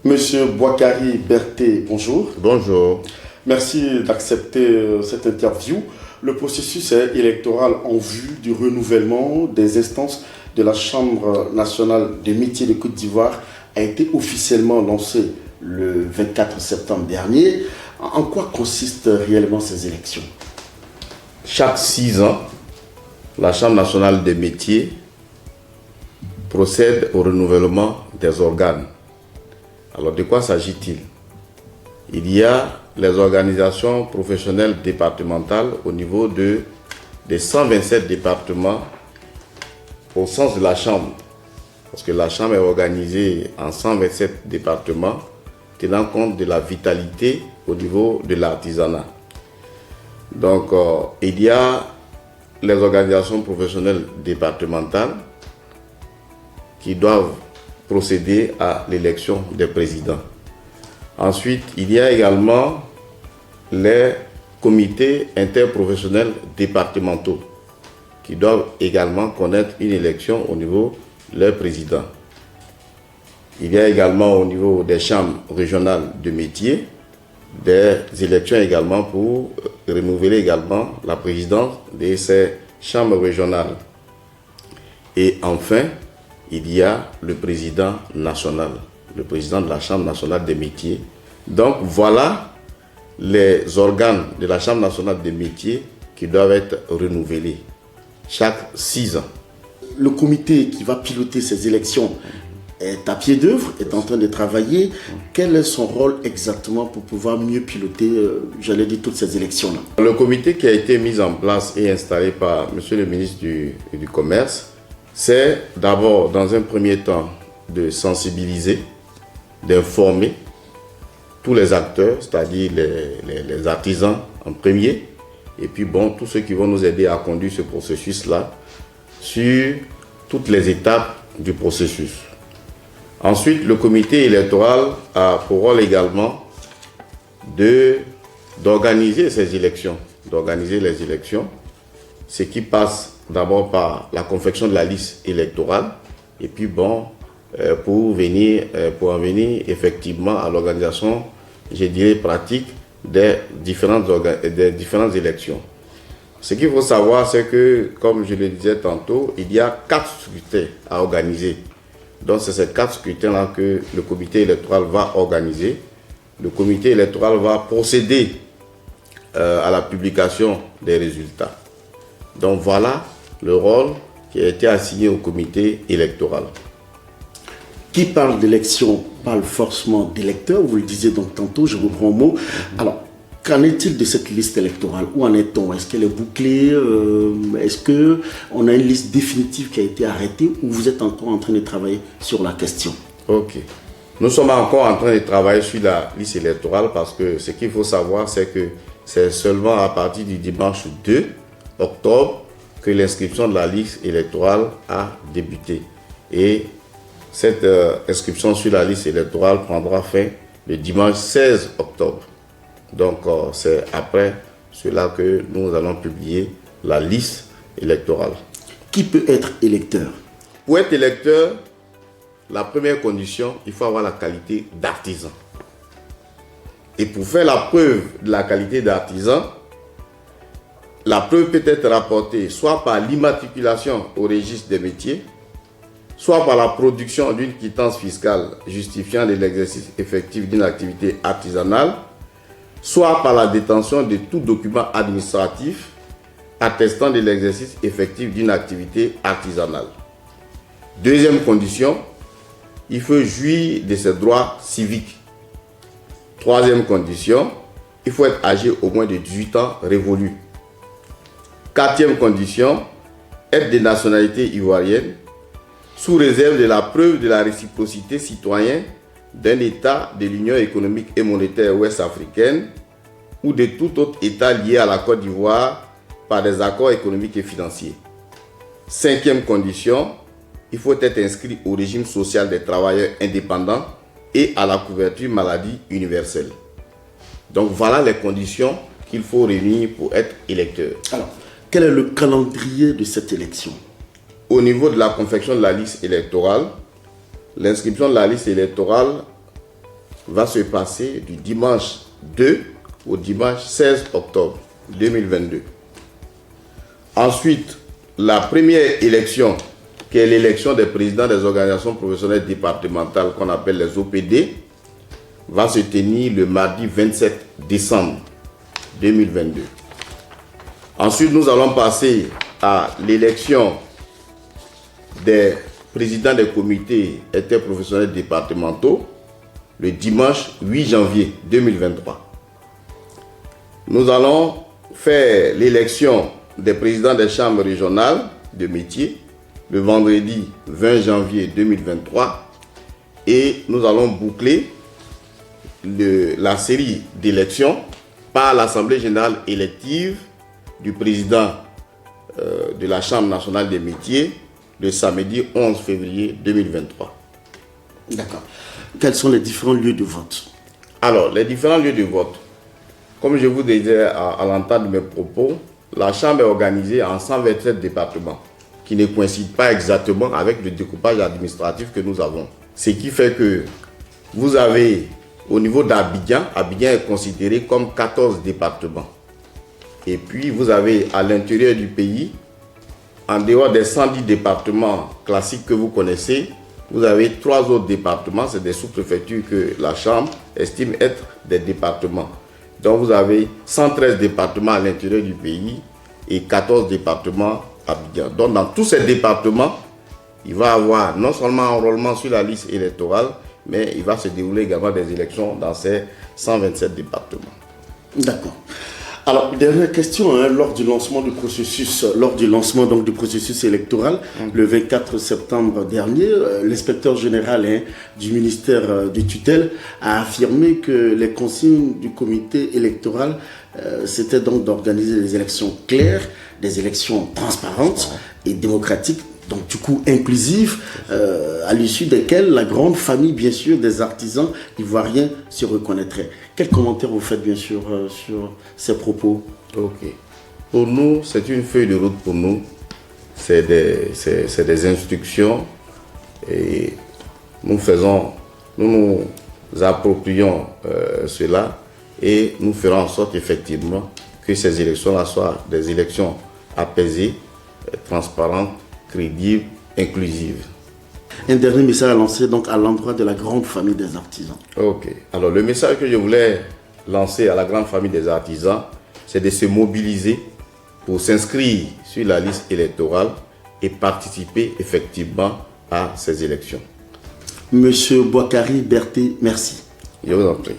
Monsieur Boakari Berté, bonjour. Bonjour. Merci d'accepter cette interview. Le processus électoral en vue du renouvellement des instances de la Chambre nationale des métiers de Côte d'Ivoire a été officiellement lancé le 24 septembre dernier. En quoi consistent réellement ces élections? Chaque 6 ans, la Chambre nationale des métiers procède au renouvellement des organes. Alors, de quoi s'agit-il? Il y a les organisations professionnelles départementales au niveau des 127 départements au sens de la Chambre. Parce que la Chambre est organisée en 127 départements tenant compte de la vitalité au niveau de l'artisanat. Donc, il y a les organisations professionnelles départementales qui doivent procéder à l'élection des présidents. Ensuite, il y a également les comités interprofessionnels départementaux qui doivent également connaître une élection au niveau de leur président. Il y a également au niveau des chambres régionales de métiers des élections également pour renouveler également la présidence de ces chambres régionales. Et enfin, il y a le président national, le président de la Chambre nationale des métiers. Donc voilà les organes de la Chambre nationale des métiers qui doivent être renouvelés chaque 6 ans. Le comité qui va piloter ces élections est à pied d'œuvre, est en train de travailler. Quel est son rôle exactement pour pouvoir mieux piloter, toutes ces élections-là? Le comité qui a été mis en place et installé par Monsieur le ministre du Commerce, c'est d'abord, dans un premier temps, de sensibiliser, d'informer tous les acteurs, c'est-à-dire les artisans en premier, et puis tous ceux qui vont nous aider à conduire ce processus-là sur toutes les étapes du processus. Ensuite, le comité électoral a pour rôle également d'organiser ces élections, d'organiser les élections, ce qui passe d'abord par la confection de la liste électorale et puis pour en venir effectivement à l'organisation, je dirais, pratique des différentes élections. Ce qu'il faut savoir, c'est que, comme je le disais tantôt, il y a 4 scrutins à organiser. Donc c'est ces 4 scrutins-là que le comité électoral va organiser. Le comité électoral va procéder à la publication des résultats. Donc voilà le rôle qui a été assigné au comité électoral. Qui parle d'élection parle forcément d'électeurs, vous le disiez donc tantôt, je reprends au mot. Alors, qu'en est-il de cette liste électorale? Où en est-on? Est-ce qu'elle est bouclée? Est-ce qu'on a une liste définitive qui a été arrêtée ou vous êtes encore en train de travailler sur la question? Ok. Nous sommes encore en train de travailler sur la liste électorale parce que ce qu'il faut savoir, c'est que c'est seulement à partir du dimanche 2 octobre que l'inscription de la liste électorale a débuté. Et cette inscription sur la liste électorale prendra fin le dimanche 16 octobre. Donc c'est après cela que nous allons publier la liste électorale. Qui peut être électeur? Pour être électeur, la première condition, il faut avoir la qualité d'artisan. Et pour faire la preuve de la qualité d'artisan, la preuve peut être rapportée soit par l'immatriculation au registre des métiers, soit par la production d'une quittance fiscale justifiant de l'exercice effectif d'une activité artisanale, soit par la détention de tout document administratif attestant de l'exercice effectif d'une activité artisanale. Deuxième condition, il faut jouir de ses droits civiques. Troisième condition, il faut être âgé au moins de 18 ans révolus. Quatrième condition, être de nationalité ivoirienne, sous réserve de la preuve de la réciprocité citoyenne d'un État de l'Union économique et monétaire ouest-africaine ou de tout autre État lié à la Côte d'Ivoire par des accords économiques et financiers. Cinquième condition, il faut être inscrit au régime social des travailleurs indépendants et à la couverture maladie universelle. Donc voilà les conditions qu'il faut réunir pour être électeur. Alors, quel est le calendrier de cette élection? Au niveau de la confection de la liste électorale, l'inscription de la liste électorale va se passer du dimanche 2 au dimanche 16 octobre 2022. Ensuite, la première élection, qui est l'élection des présidents des organisations professionnelles départementales qu'on appelle les OPD, va se tenir le mardi 27 décembre 2022. Ensuite, nous allons passer à l'élection des présidents des comités interprofessionnels départementaux le dimanche 8 janvier 2023. Nous allons faire l'élection des présidents des chambres régionales de métiers le vendredi 20 janvier 2023 et nous allons boucler la série d'élections par l'Assemblée générale élective du président de la Chambre nationale des métiers le samedi 11 février 2023. D'accord. Quels sont les différents lieux de vote? Alors, les différents lieux de vote, comme je vous disais à l'entente de mes propos, la Chambre est organisée en 127 départements qui ne coïncident pas exactement avec le découpage administratif que nous avons. Ce qui fait que vous avez, au niveau d'Abidjan, Abidjan est considéré comme 14 départements. Et puis, vous avez à l'intérieur du pays, en dehors des 110 départements classiques que vous connaissez, vous avez 3 autres départements, c'est des sous-préfectures que la Chambre estime être des départements. Donc vous avez 113 départements à l'intérieur du pays et 14 départements à Abidjan. Donc dans tous ces départements, il va y avoir non seulement un enrôlement sur la liste électorale, mais il va se dérouler également des élections dans ces 127 départements. D'accord. Alors, dernière question, lors du lancement du processus, du processus électoral, le 24 septembre dernier, l'inspecteur général du ministère de tutelle a affirmé que les consignes du comité électoral, c'était donc d'organiser des élections claires, des élections transparentes et démocratiques, donc du coup inclusives, à l'issue desquelles la grande famille, bien sûr, des artisans ivoiriens se reconnaîtrait. Quel commentaire vous faites, bien sûr, sur ces propos? Ok. Pour nous, c'est une feuille de route pour nous. C'est des instructions et nous nous approprions cela et nous ferons en sorte effectivement que ces élections-là soient des élections apaisées, transparentes, crédibles, inclusives. Un dernier message à lancer donc à l'endroit de la grande famille des artisans. Ok. Alors le message que je voulais lancer à la grande famille des artisans, c'est de se mobiliser pour s'inscrire sur la liste électorale et participer effectivement à ces élections. Monsieur Boakari Berté, merci. Je vous en prie.